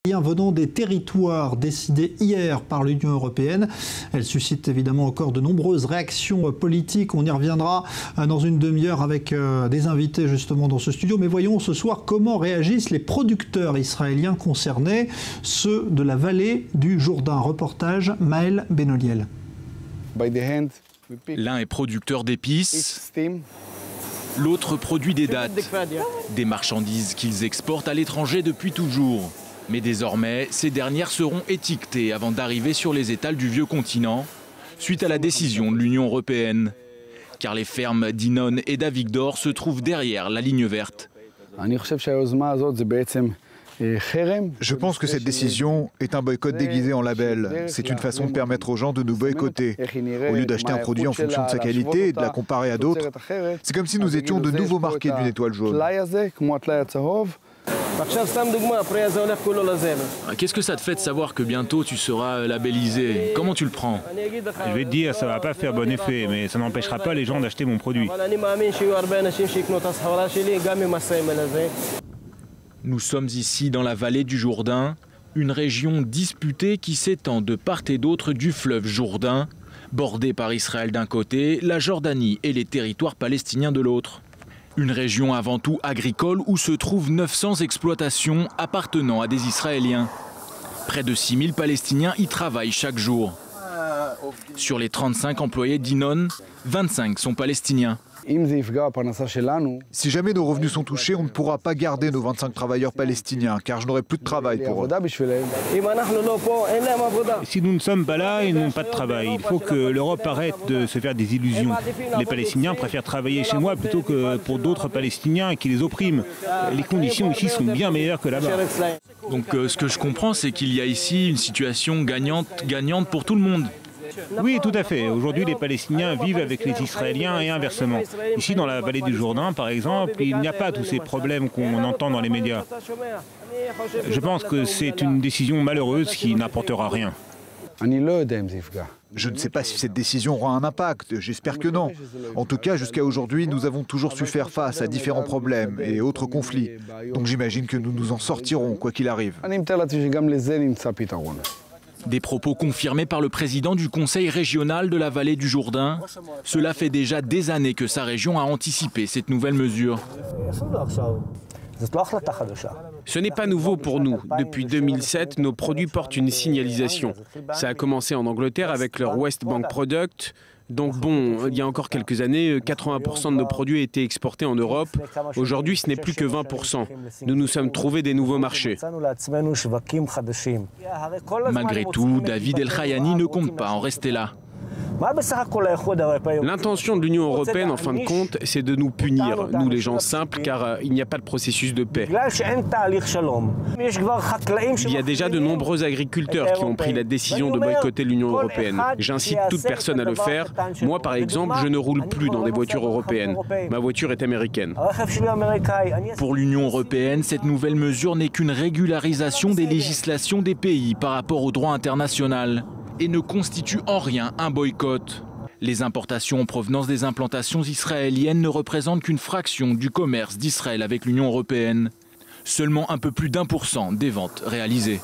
Venant des territoires décidés hier par l'Union européenne. Elle suscite évidemment encore de nombreuses réactions politiques. On y reviendra dans une demi-heure avec des invités justement dans ce studio. Mais voyons ce soir comment réagissent les producteurs israéliens concernés, ceux de la vallée du Jourdain. Reportage Maël Benoliel. L'un est producteur d'épices, l'autre produit des dattes, des marchandises qu'ils exportent à l'étranger depuis toujours. Mais désormais, ces dernières seront étiquetées avant d'arriver sur les étals du vieux continent, suite à la décision de l'Union européenne. Car les fermes d'Inon et d'Avigdor se trouvent derrière la ligne verte. Je pense que cette décision est un boycott déguisé en label. C'est une façon de permettre aux gens de nous boycotter. Au lieu d'acheter un produit en fonction de sa qualité et de la comparer à d'autres, c'est comme si nous étions de nouveau marqués d'une étoile jaune. Qu'est-ce que ça te fait de savoir que bientôt tu seras labellisé? Comment tu le prends? Je vais te dire, ça va pas faire bon effet, mais ça n'empêchera pas les gens d'acheter mon produit. Nous sommes ici dans la vallée du Jourdain, une région disputée qui s'étend de part et d'autre du fleuve Jourdain, bordée par Israël d'un côté, la Jordanie et les territoires palestiniens de l'autre. Une région avant tout agricole où se trouvent 900 exploitations appartenant à des Israéliens. Près de 6000 Palestiniens y travaillent chaque jour. Sur les 35 employés d'Inon, 25 sont palestiniens. Si jamais nos revenus sont touchés, on ne pourra pas garder nos 25 travailleurs palestiniens, car je n'aurai plus de travail pour eux. Si nous ne sommes pas là, ils n'ont pas de travail. Il faut que l'Europe arrête de se faire des illusions. Les Palestiniens préfèrent travailler chez moi plutôt que pour d'autres Palestiniens qui les oppriment. Les conditions ici sont bien meilleures que là-bas. Donc ce que je comprends, c'est qu'il y a ici une situation gagnante pour tout le monde. Oui, tout à fait. Aujourd'hui, les Palestiniens vivent avec les Israéliens et inversement. Ici, dans la vallée du Jourdain, par exemple, il n'y a pas tous ces problèmes qu'on entend dans les médias. Je pense que c'est une décision malheureuse qui n'apportera rien. Je ne sais pas si cette décision aura un impact, j'espère que non. En tout cas, jusqu'à aujourd'hui, nous avons toujours su faire face à différents problèmes et autres conflits. Donc j'imagine que nous nous en sortirons, quoi qu'il arrive. Des propos confirmés par le président du conseil régional de la vallée du Jourdain. Cela fait déjà des années que sa région a anticipé cette nouvelle mesure. Ce n'est pas nouveau pour nous. Depuis 2007, nos produits portent une signalisation. Ça a commencé en Angleterre avec leur West Bank Product. Donc bon, il y a encore quelques années, 80% de nos produits étaient exportés en Europe. Aujourd'hui, ce n'est plus que 20%. Nous nous sommes trouvés des nouveaux marchés. Malgré tout, David El-Khayani ne compte pas en rester là. L'intention de l'Union européenne, en fin de compte, c'est de nous punir, nous les gens simples, car il n'y a pas de processus de paix. Il y a déjà de nombreux agriculteurs qui ont pris la décision de boycotter l'Union européenne. J'incite toute personne à le faire. Moi, par exemple, je ne roule plus dans des voitures européennes. Ma voiture est américaine. Pour l'Union européenne, cette nouvelle mesure n'est qu'une régularisation des législations des pays par rapport au droit international et ne constitue en rien un boycott. Les importations en provenance des implantations israéliennes ne représentent qu'une fraction du commerce d'Israël avec l'Union européenne. Seulement un peu plus d'1% des ventes réalisées.